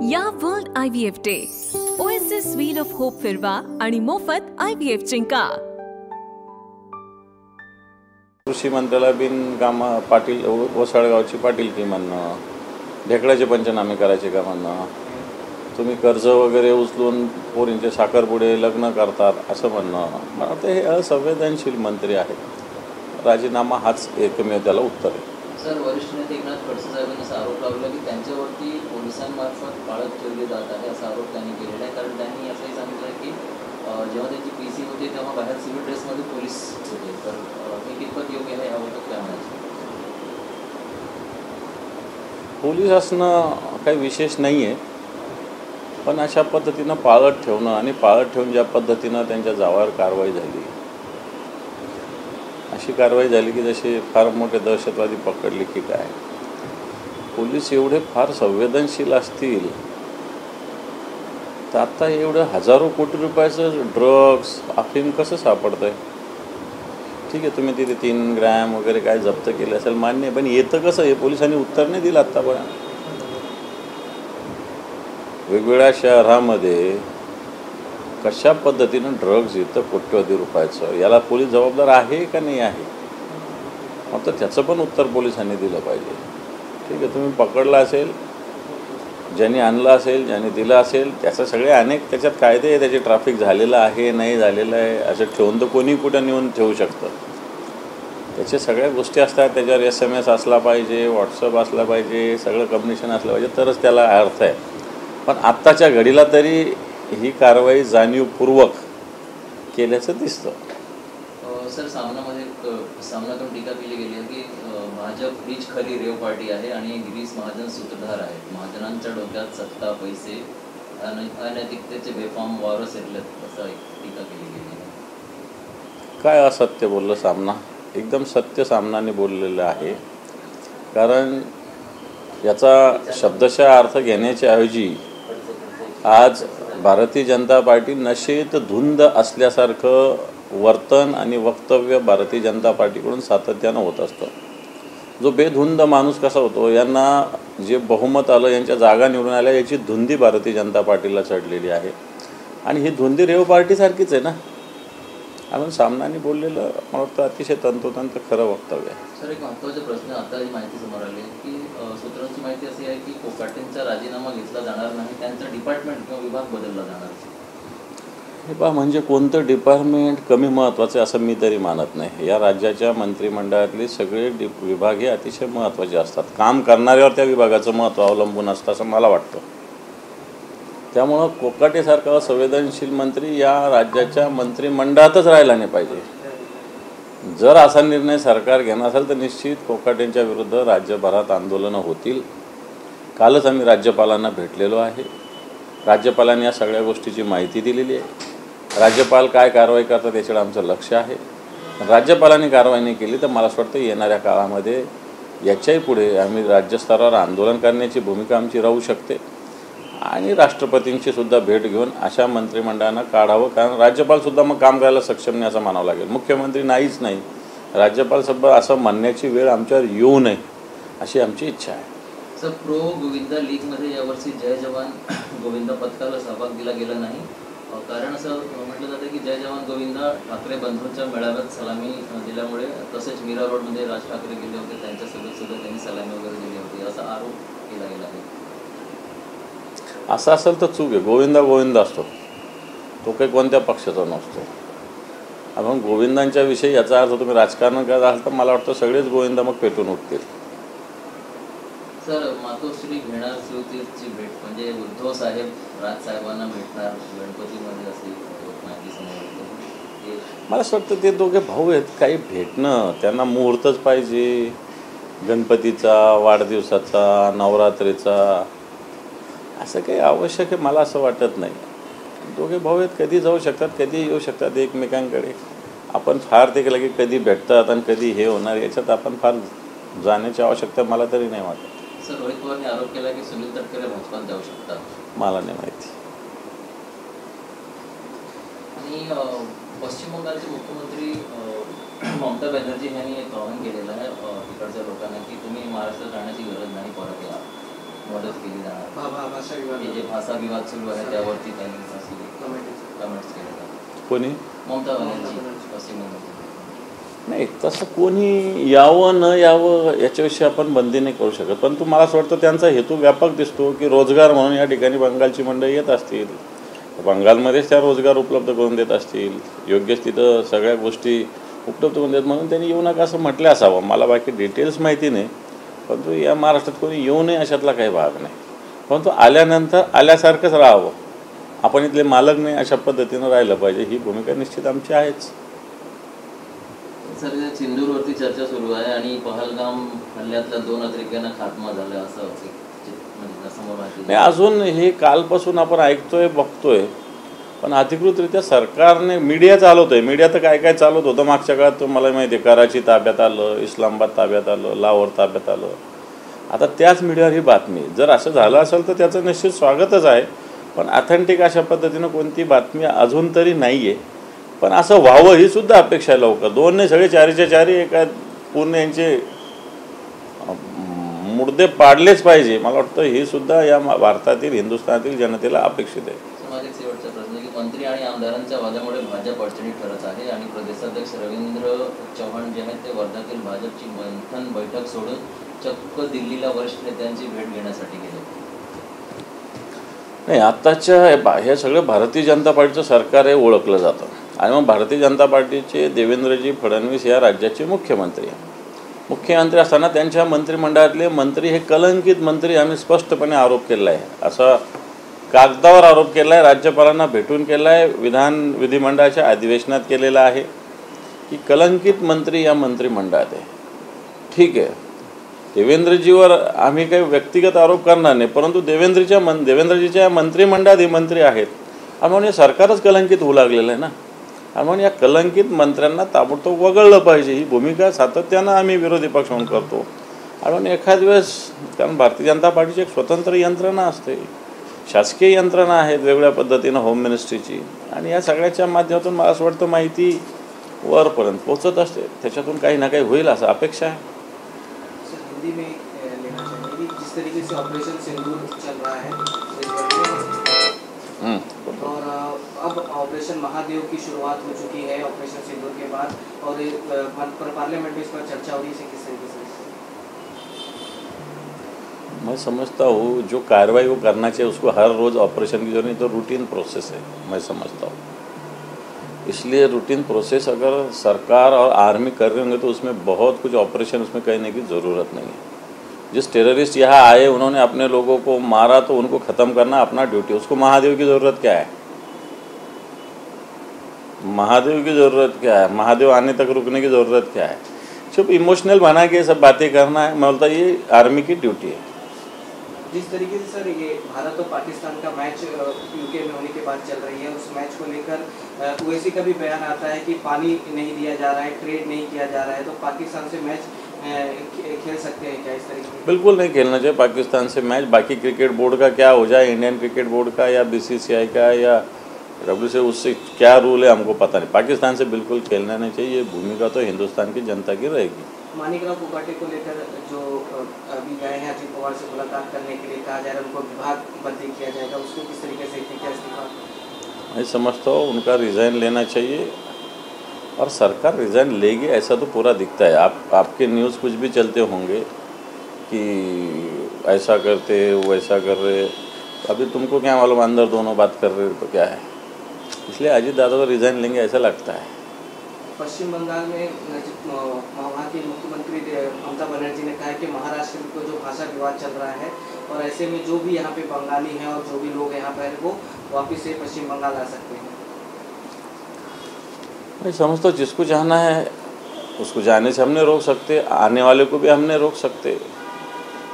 या world IVF day OSS wheel of hope फिरवा आणि मोफत IVF जिंका। कृषी मंत्र्याला बिनकाम पाटील वसाळगावची पाटीलकी म्हणणं, ढेकळाचे पंचनामे करायचे का म्हणणं, तुम्ही कर्ज वगैरे उचलून पोरींचे साखरपुडे लग्न करतात असं म्हणणं, मला वाटतं हे असंवेदनशील मंत्री आहेत। राजीनामा हाच एकमेव त्याला उत्तर आहे। सर, वरिष्ठ नेते एकनाथ खडसे साहेबांनी असा आरोप लावला की त्यांच्यावरती पोलिसांमार्फत पाळत ठेवली जात आहे, असा आरोप त्यांनी केलेला आहे। कारण त्यांनी असंही सांगितलं की जेव्हा त्यांची PC होते तेव्हा बाहेर सिव्हिल ड्रेसमध्ये पोलीस होते, तर हे कितपत योग्य आहे याबाबत काय म्हणायचं? पोलीस असणं काही विशेष नाही आहे, पण अशा पद्धतीनं पाळत ठेवणं आणि पाळत ठेवून ज्या पद्धतीनं त्यांच्या जावावर कारवाई झाली, अशी कारवाई झाली की जसे फार मोठे दहशतवादी पकडले की काय। पोलीस एवढे फार संवेदनशील असतील तर आता एवढं हजारो कोटी रुपयाचं ड्रग्स अफीम कसं सापडतं आहे? ठीक आहे, तुम्ही तिथे 3 ग्रॅम वगैरे काय जप्त केले असेल, मान्य आहे, पण येतं कसं हे पोलिसांनी उत्तर नाही दिलं आत्तापर्यंत। वेगवेगळ्या शहरामध्ये कशा पद्धतीनं ड्रग्ज येतं कोट्यवधी रुपयाचं, याला पोलीस जबाबदार आहे का नाही आहे? मग तर त्याचं पण उत्तर पोलिसांनी दिलं पाहिजे। ठीक आहे, तुम्ही पकडला असेल, ज्यांनी आणलं असेल, ज्यांनी दिलं असेल, त्याचं सगळे अनेक त्याच्यात कायदे आहे, त्याचे ट्रॅफिक झालेलं आहे नाही झालेलं आहे असं ठेवून तर कोणी कुठं नेऊन ठेवू शकतं। त्याच्या सगळ्या गोष्टी असतात, त्याच्यावर SMS असला पाहिजे, व्हॉट्सअप असला पाहिजे, सगळं कम्युनिकेशन असलं पाहिजे, तरच त्याला अर्थ आहे। पण आत्ताच्या घडीला तरी ही कारवाई जाणीवपूर्वक केल्याचं दिसतं। सर, सामनातून टीका केली गेली आहे की भाजप हीच खरी रेव पार्टी आहे आणि गिरीश महाजन सूत्रधार आहेत। महाजनांच्या डोक्यात सत्ता, पैसे, अनैतिकतेचे बेफाम वावर शिरलेत, असं टीका केली गेली आहे। काय असत्य बोललं सामना? एकदम सत्य सामनाने बोललेलं आहे। कारण याचा शब्दशः अर्थ घेण्याच्या ऐवजी आज भारतीय जनता पार्टी नशेत धुंद असल्यासारखं वर्तन आणि वक्तव्य भारतीय जनता पार्टीकडून सातत्यानं होत असतं। जो बेधुंद माणूस कसा होतो, यांना जे बहुमत आलं, यांच्या जागा निवडून आल्या, याची धुंदी भारतीय जनता पार्टीला चढलेली आहे आणि ही धुंदी रेव पार्टीसारखीच आहे ना। आपण सामनाने बोललेलं मला वाटतं अतिशय तंतोतंत खरं वक्तव्य आहे। सर, एक महत्त्वाचा प्रश्न आता ही माहिती समोर आली आहे की सूत्रांची माहिती अशी आहे की कोकाटेंचा राजीनामा घेतला जाणार नाही, त्यांचं डिपार्टमेंट किंवा विभाग बदलला जाणार। हे पहा, म्हणजे कोणतं डिपार्टमेंट कमी महत्त्वाचं असं मी तरी मानत नाही। या राज्याच्या मंत्रिमंडळातले सगळे विभाग हे अतिशय महत्त्वाचे असतात। काम करणाऱ्यावर त्या विभागाचं महत्त्व अवलंबून असतं असं मला वाटतं। त्यामुळं कोकाटेसारखा संवेदनशील मंत्री या राज्याच्या मंत्रिमंडळातच राहिला नाही पाहिजे। जर असा निर्णय सरकार घेणार असेल तर निश्चित कोकाटेंच्या विरुद्ध राज्यभरात आंदोलनं होतील। कालच आम्ही राज्यपालांना भेटलेलो आहे, राज्यपालांनी या सगळ्या गोष्टीची माहिती दिलेली आहे। राज्यपाल काय कारवाई करतात याच्याकडे आमचं लक्ष आहे। राज्यपालांनी कारवाई नाही केली तर मला असं वाटतं येणाऱ्या काळामध्ये याच्याही पुढे आम्ही राज्यस्तरावर आंदोलन करण्याची भूमिका आमची राहू शकते आणि राष्ट्रपतींची सुद्धा भेट घेऊन अशा मंत्रिमंडळानं काढावं। कारण राज्यपालसुद्धा मग काम करायला सक्षम नाही असं म्हणावं लागेल। मुख्यमंत्री नाहीच नाही, राज्यपालसुद्धा असं म्हणण्याची वेळ आमच्यावर येऊ नये अशी आमची इच्छा आहे। सर, प्रो गोविंदा लीगमध्ये यावर्षी जय जवान गोविंदा पथकाला सहभाग दिला गेला नाही, कारण असं म्हटलं जातं की जय जवान गोविंदा ठाकरे बंधूंच्या मेळाव्यात सलामी दिल्यामुळे, तसेच मीरा रोडमध्ये राज ठाकरे गेले होते, त्यांच्यासोबत सुद्धा त्यांनी सलामी वगैरे दिली होती, असा आरोप केला गेला आहे। असं असेल तर चूक आहे। गोविंदा असतो, तो काही कोणत्या पक्षाचा नसतो। आपण गोविंदांच्या विषयी याचा अर्थ तुम्ही राजकारण करत असाल तर मला वाटतं सगळेच गोविंदा मग पेटून उठतील। सर, मातोश्री घेणार शिवतीर्थची भेट म्हणजे उद्धव साहेब राजसाहेबांना भेटणार गणपतीमध्ये असेल माहिती समोर येते। मला असं वाटतं ते दोघे भाऊ आहेत, काही भेटणं त्यांना मुहूर्तच पाहिजे, गणपतीचा, वाढदिवसाचा, नवरात्रीचा, असं काही आवश्यक आहे मला असं वाटत नाही। दोघे भाऊ आहेत, कधी जाऊ शकतात, कधी येऊ शकतात एकमेकांकडे। आपण फार ते केलं की कधी भेटतात आणि कधी हे होणार याच्यात आपण फार जाण्याची आवश्यकता मला तरी नाही वाटत। सर, रोहित पवारने आरोप केला की सुनील तटकरे भाजपात जाऊ शकतात, मला नाही माहिती। आणि पश्चिम बंगालचे मुख्यमंत्री ममता बॅनर्जी यांनी एक आवाहन केलेलं आहे इकडच्या लोकांना की तुम्ही महाराष्ट्रात राहण्याची गरज नाही, परत या। मदत केली जाणार? भाषा विवाद हे जे भाषा विवाद सुरू आहे त्यावरती त्यांनी कमेंट्स केले कोणी ममता बनर्जी पश्चिम बंगाल. नाही, तसं कोणी यावं न यावं याच्याविषयी आपण बंदी नाही करू शकत, परंतु मला असं वाटतं त्यांचा हेतू व्यापक दिसतो की रोजगार म्हणून या ठिकाणी बंगालची मंडळी येत असतील, बंगालमध्येच त्या रोजगार उपलब्ध करून देत असतील, योग्यच तिथं सगळ्या गोष्टी उपलब्ध करून देत म्हणून त्यांनी येऊ नका असं म्हटलं असावं. मला बाकी डिटेल्स माहिती नाही, परंतु या महाराष्ट्रात कोणी येऊ नये अशातला काही भाग नाही, परंतु आल्यानंतर आल्यासारखंच राहावं, आपण इथले मालक नाही अशा पद्धतीनं राहिलं पाहिजे, ही भूमिका निश्चित आमची आहेच. सर, सिंदूरवरती चर्चा सुरू आहे आणि पहलगाम हल्ल्यातल्या 2 अतिरेक्यांना खात्मा झाला असं म्हणजे समोर माहिती नाही. अजून हे कालपासून आपण ऐकतोय बघतोय, पण अधिकृतरित्या सरकारने मीडिया चालवतोय. मीडिया तर काय काय चालवत होतं मागच्या काळात मला माहिती आहे. कराची ताब्यात आलं, इस्लामाबाद ताब्यात आलं, लाहोर ताब्यात आलं. आता त्याच मीडियावर ही बातमी. जर असं झालं असेल तर त्याचं निश्चित स्वागतच आहे, पण ऑथेंटिक अशा पद्धतीनं कोणती बातमी अजून तरी नाही आहे. पण असं व्हावं ही सुद्धा अपेक्षा आहे लवकर. 2 नाही, सगळे 4च्या 4 एका पूर्ण यांचे मुद्दे पाडलेच पाहिजे. मला वाटतं हे सुद्धा या भारतातील हिंदुस्थानातील जनतेला अपेक्षित आहे. माझा एक शेवटचा प्रश्न की मंत्री आणि आमदारांच्या वादामुळे भाजप अडचणीत ठरत आहे आणि प्रदेशाध्यक्ष रवींद्र चव्हाण जे आहेत ते वर्ध्यातील भाजपची मंथन बैठक सोडून चक्क दिल्लीला वरिष्ठ नेत्यांची भेट घेण्यासाठी गेले. नाही, आत्ताच्या हे सगळं भारतीय जनता पार्टीचं सरकार हे ओळखलं जातं आणि मग भारतीय जनता पार्टीचे देवेंद्रजी फडणवीस या राज्याचे मुख्यमंत्री आहे. मुख्यमंत्री असताना त्यांच्या मंत्रिमंडळातले मंत्री हे कलंकित मंत्री आम्ही स्पष्टपणे आरोप केला आहे. असा कागदावर आरोप केला आहे, राज्यपालांना भेटून केला आहे, विधिमंडळाच्या अधिवेशनात केलेला आहे की कलंकित मंत्री या मंत्रिमंडळात आहे. ठीक आहे, देवेंद्रजीवर आम्ही काही व्यक्तिगत आरोप करणार नाही, परंतु देवेंद्रजीच्या मंत्रिमंडळात हे मंत्री आहेत आणि म्हणून हे सरकारच कलंकित होऊ लागलेलं आहे ना. आणि म्हणून या कलंकित मंत्र्यांना ताबडतोब वगळलं पाहिजे, ही भूमिका सातत्यानं आम्ही विरोधी पक्ष म्हणून करतो. आणि म्हणून एखाद वेळेस, कारण भारतीय जनता पार्टीची एक स्वतंत्र यंत्रणा असते, शासकीय यंत्रणा आहेत वेगवेगळ्या पद्धतीनं, होम मिनिस्ट्रीची, आणि या सगळ्याच्या माध्यमातून मला असं वाटतं माहिती वरपर्यंत पोहोचत असते. त्याच्यातून काही ना काही होईल असं अपेक्षा आहे. हिंदी में लेना चाहिए जिस तरीके से ऑपरेशन सिंदूर चल रहा है और अब ऑपरेशन महादेव की शुरुआत हो चुकी है ऑपरेशन सिंदूर के बाद, और पार्लियामेंट में इस पर चर्चा हो रही है किस तरीके से? मैं समझता हूँ जो कार्रवाई वो करना चाहिए उसको हर रोज़ ऑपरेशन की जरूरत नहीं, तो रूटीन प्रोसेस है, मैं समझता हूँ. इसलिए रूटीन प्रोसेस अगर सरकार और आर्मी कर रहे होंगे तो उसमें बहुत कुछ ऑपरेशन उसमें करने की ज़रूरत नहीं है. जिस टेररिस्ट यहाँ आए उन्होंने अपने लोगों को मारा तो उनको ख़त्म करना अपना ड्यूटी. उसको महादेव की ज़रूरत क्या है? महादेव की ज़रूरत क्या है? महादेव आने तक रुकने की ज़रूरत क्या है? सिर्फ इमोशनल बना के सब बातें करना है, मैं बोलता ये आर्मी की ड्यूटी है. जिस तरीके से सर ये भारत और पाकिस्तान का मैच यूके में होने के बाद चल रही है, उस मैच को लेकर ओवैसी का भी बयान आता है कि पानी नहीं दिया जा रहा है, ट्रेड नहीं किया जा रहा है, तो पाकिस्तान से मैच खेल सकते हैं क्या इस तरीके? बिल्कुल नहीं खेलना चाहिए पाकिस्तान से मैच. बाकी क्रिकेट बोर्ड का क्या हो जाए, इंडियन क्रिकेट बोर्ड का या BCCI का या WC, उससे क्या रूल है हमको पता नहीं. पाकिस्तान से बिल्कुल खेलना नहीं चाहिए. ये भूमिका तो हिंदुस्तान की जनता की रहेगी. माणिकराव कोकाटे को लेकर जो अभी गए हैं अजित पवार से मुलाकात करने के लिए, कहा जा रहा है उनको विभाग बदली किया जाएगा, उसको किस तरीके से क्या इस्तीफा? मैं समझता हूँ उनका रिज़ाइन लेना चाहिए और सरकार रिज़ाइन लेगी ऐसा तो पूरा दिखता है. आपके न्यूज़ कुछ भी चलते होंगे कि ऐसा करते वैसा कर रहे, अभी तुमको क्या मालूम अंदर दोनों बात कर रहे तो क्या है. इसलिए अजित दादा तो रिज़ाइन लेंगे ऐसा लगता है. पश्चिम बंगाल में वहाँ की मुख्यमंत्री ममता बनर्जी ने कहा है कि महाराष्ट्र को जो भाषा विवाद चल रहा है और ऐसे में जो भी यहाँ पे बंगाली हैं और जो भी लोग यहाँ पर वो वापस से पश्चिम बंगाल आ सकते हैं. मैं समझता हूँ जिसको जाना है उसको जाने से हमने रोक सकते, आने वाले को भी हमने रोक सकते,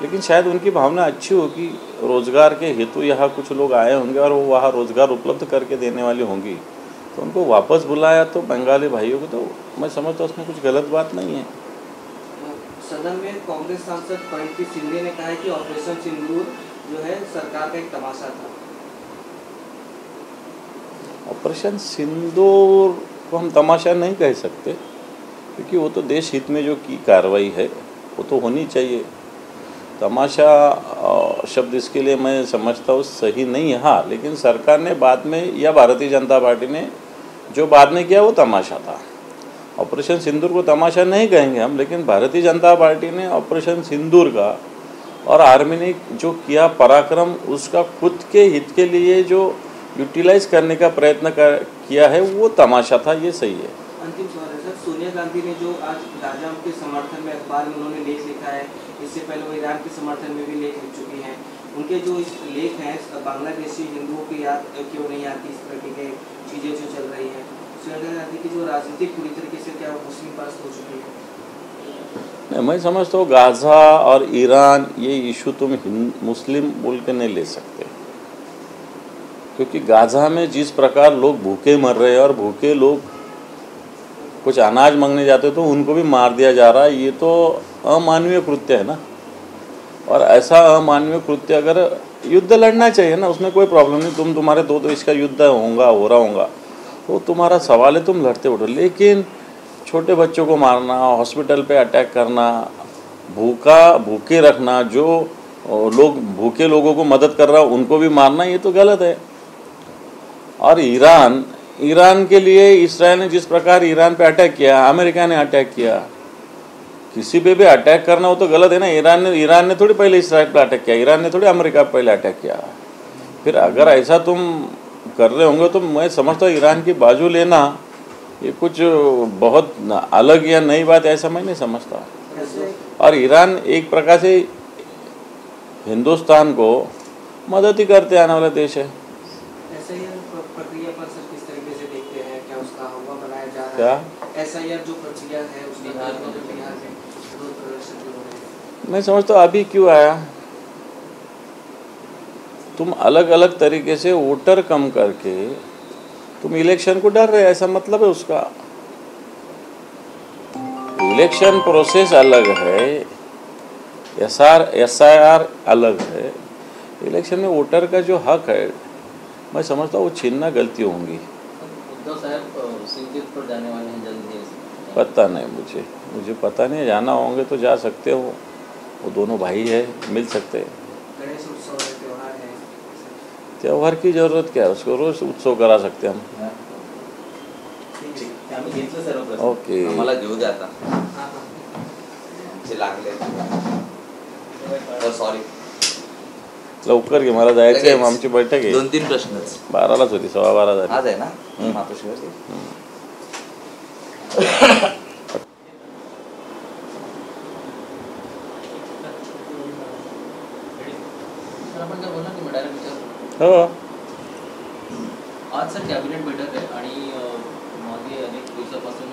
लेकिन शायद उनकी भावना अच्छी हो कि रोज़गार के हेतु यहाँ कुछ लोग आए होंगे और वो वहाँ रोज़गार उपलब्ध करके देने वाली होंगी, तो उनको वापस बुलाया तो बंगाली भाइयों को, तो मैं समझता हूँ उसमें कुछ गलत बात नहीं है. सदन में कांग्रेस सांसद प्रणिति शिंदे ने कहा है कि ऑपरेशन सिंदूर जो है सरकार का एक तमाशा था. ऑपरेशन सिंदूर को हम तमाशा नहीं कह सकते, क्योंकि वो तो देश हित में जो की कार्रवाई है वो तो होनी चाहिए. तमाशा शब्द इसके लिए मैं समझता हूँ सही नहीं है। हाँ, लेकिन सरकार ने बाद में या भारतीय जनता पार्टी ने जो बाद में किया वो तमाशा था। ऑपरेशन सिंदूर को तमाशा नहीं कहेंगे हम, लेकिन भारतीय जनता पार्टी ने ऑपरेशन सिंदूर का और आर्मी ने जो किया पराक्रम, उसका खुद के हित के लिए जो यूटिलाइज करने का प्रयत्न किया है वो तमाशा था, ये सही है। अंतिम सवाल है सर, सोनिया गांधी ने जो आज गाजा के समर्थन में अखबार में उन्होंने लेख लिखा है, इससे पहले वो ईरान के समर्थन में भी लेख लिख चुकी हैं। उनके जो इस लेख हैं बांग्लादेशी हिंदुओं की याद क्यों नहीं आती, इस तरह की चीज़ें जो चल रही हैं, सोनिया गांधी की जो राजनीति पूरी तरीके से क्या मुस्लिम परस्त हो चुकी है? नहीं, मैं समझता हूँ गाज़ा और ईरान ये इशू तुम मुस्लिम बोल के नहीं ले सकते, क्योंकि गाज़ा में जिस प्रकार लोग भूखे मर रहे हैं और भूखे लोग कुछ अनाज मांगने जाते तो उनको भी मार दिया जा रहा है, ये तो अमानवीय कृत्य है ना। और ऐसा अमानवीय कृत्य अगर युद्ध लड़ना चाहिए ना, उसमें कोई प्रॉब्लम नहीं, तुम्हारे दो देश का युद्ध हो रहा होगा तो तुम्हारा सवाल है, तुम लड़ते उठो। लेकिन छोटे बच्चों को मारना, हॉस्पिटल पे अटैक करना, भूखे रखना, जो लोग भूखे लोगों को मदद कर रहा उनको भी मारना, ये तो गलत है। और ईरान के लिए इसराइल ने जिस प्रकार ईरान पे अटैक किया, अमेरिका ने अटैक किया, किसी पे भी अटैक करना हो तो गलत है ना। ईरान ने थोड़ी पहले इसराइल पे अटैक किया, ईरान ने थोड़ी अमेरिका पे पहले अटैक किया। फिर अगर ऐसा तुम कर रहे होंगे तो मैं समझता हूँ ईरान की बाजू लेना ये कुछ बहुत अलग या नई बात, ऐसा मैं नहीं समझता। और ईरान एक प्रकार से हिंदुस्तान को मदद ही करते आने वाला देश है। प्रक्रिया पर सर किस तरीके से देखते हैं, क्या उसका हवा बनाया जा रहा क्या है? SIR जो प्रक्रिया है उसमें बिहार में विरोध प्रदर्शन जो हो रहे हैं, मैं समझता हूँ अभी क्यों आया, तुम अलग अलग तरीके से वोटर कम करके तुम इलेक्शन को डर रहे, ऐसा मतलब है उसका। इलेक्शन प्रोसेस अलग है, SIR अलग है। इलेक्शन में वोटर का जो हक है, मैं समझता हूँ वो छीनना गलती होंगी। उद्धव साहब सिंधियत पर जाने वाले हैं जल्दी? पता नहीं मुझे पता नहीं, जाना होंगे तो जा सकते हो, वो दोनों भाई है, मिल सकते हैं। गणेश उत्सव है, त्योहार है, त्यौहार की जरूरत क्या है, उसको रोज उत्सव करा सकते हम। ओके, आम्हाला घेऊ द्या आता जे लागले सॉरी लवकर घे, मला जायचं आहे, आमची बैठक आहे 2-3 प्रश्नच 12लाच होती, 12:15 झाली आज आहे ना मातोश्रीवरती आपण काय बोलणार की डायरेक्ट विचार हो। आज सर कॅबिनेट बैठक आहे आणि मागे अनेक दिवसापासून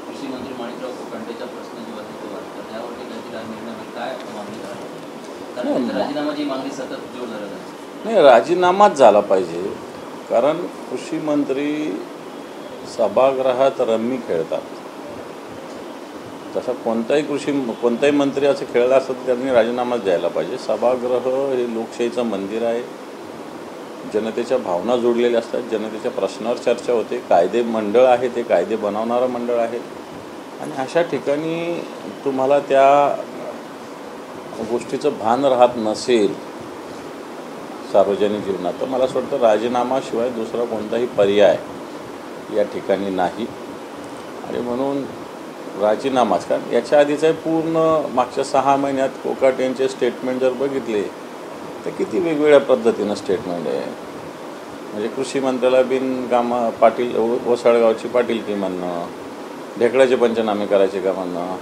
कृषी मंत्री माणिकराव कोकांटेच्या प्रश्न जो आहे तो वाटतात, त्यावरती काहीतरी निर्णय काय मागणी करायला, कारण राजीनामाची मागणी सतत जोर धरत आहे। नाही, राजीनामाच झाला पाहिजे, कारण कृषी मंत्री सभागृहात रम्मी खेळतात। तसा कोणताही मंत्री असं खेळला असतं तर त्यांनी राजीनामाच द्यायला पाहिजे। सभागृह हे लोकशाहीचं मंदिर आहे, जनतेच्या भावना जोडलेल्या असतात, जनतेच्या प्रश्नावर चर्चा होते, कायदे मंडळ आहे, ते कायदे बनवणारं मंडळ आहे, आणि अशा ठिकाणी तुम्हाला त्या गोष्टीचं भान राहत नसेल सार्वजनिक जीवनात, तर मला असं वाटतं राजीनामाशिवाय दुसरा कोणताही पर्याय या ठिकाणी नाही। आणि म्हणून राजीनामाच, कारण याच्या आधीचं पूर्ण मागच्या 6 महिन्यात कोकाटेंचे स्टेटमेंट जर बघितले तर किती वेगवेगळ्या पद्धतीनं स्टेटमेंट आहे। म्हणजे कृषी मंत्र्याला बिनकामा पाटील वसाळगावची पाटीलकी म्हणणं, ढेकळाचे पंचनामे करायचे का म्हणणं,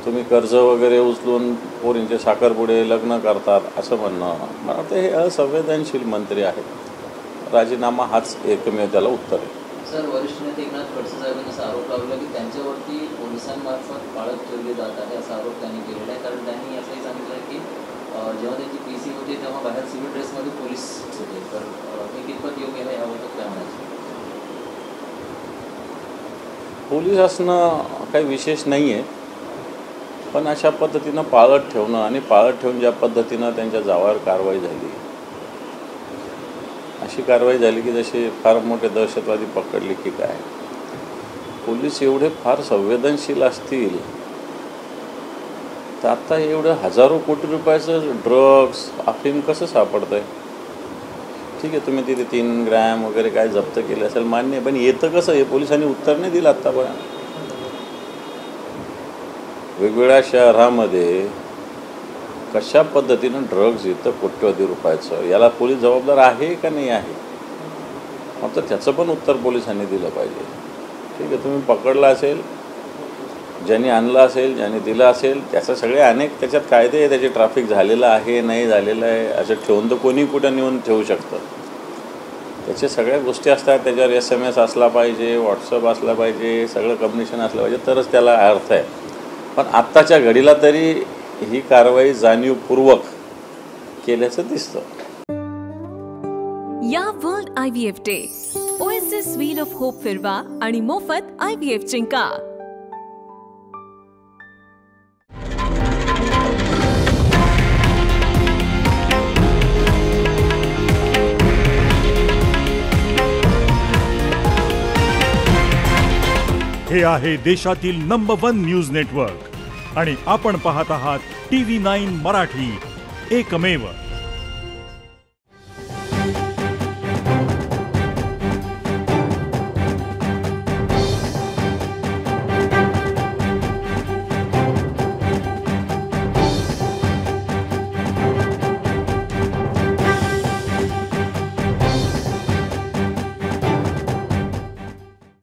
तुम्ही कर्ज वगैरे उचलून पोरींचे साखरपुडे लग्न करतात असं म्हणणं, मला वाटतं हे असंवेदनशील मंत्री आहेत। राजीनामा हाच एकमेव त्याला उत्तर आहे। सर, वरिष्ठ नेते एकनाथ खडसे साहेबांनी असा आरोप लावला की त्यांच्यावरती पोलिसांमार्फत पाळत ठेवली जात आहे, असा आरोप त्यांनी केलेला आहे। कारण त्यांनी असंही सांगितलं की जेव्हा त्यांची PC होती तेव्हा बाहेर सिव्हिल ड्रेसमध्ये पोलीस होते, तर हे कितपत योग्य आहे याबाबत काय म्हणायचं? पोलीस असणं काही विशेष नाही आहे, पण अशा पद्धतीनं पाळत ठेवणं आणि पाळत ठेवून ज्या पद्धतीनं त्यांच्या जावावर कारवाई झाली, अशी कारवाई झाली की जसे फार मोठे दहशतवादी पकडले की काय। पोलीस एवढे फार संवेदनशील असतील तर आता एवढं हजारो कोटी रुपयाचं ड्रग्स अफीम कसं सापडतंय? ठीक आहे, तुम्ही तिथे 3 ग्रॅम वगैरे काय जप्त केले असेल मान्य आहे, पण येतं कसं हे पोलिसांनी उत्तर नाही दिलं आत्तापर्यंत. वेगवेगळ्या शहरामध्ये कशा पद्धतीनं ड्रग्ज येतं कोट्यवधी रुपयाचं, याला पोलीस जबाबदार आहे का नाही आहे? फक्त त्याचं पण उत्तर पोलिसांनी दिलं पाहिजे. ठीक आहे, तुम्ही पकडला असेल, ज्यांनी आणलं असेल, ज्यांनी दिलं असेल, त्याचं सगळे अनेक त्याच्यात कायदे आहे, त्याचे ट्रॅफिक झालेलं आहे नाही झालेलं आहे असं ठेवून तर कोणी कुठं नेऊन ठेवू शकतं. त्याच्या सगळ्या गोष्टी असतात, त्याच्यावर SMS असला पाहिजे, व्हॉट्सअप असला पाहिजे, सगळं कम्युनिकेशन असलं पाहिजे, तरच त्याला अर्थ आहे. पण आत्ताच्या घडीला तरी ही कारवाई जाणीवपूर्वक केल्याचं दिसतं. या world IVF day OSS wheel of hope फिरवा आणि मोफत IVF जिंका. हे आहे देशातील नंबर 1 न्यूज नेटवर्क आणि आपण पाहत आहात TV9 मराठी, एकमेव.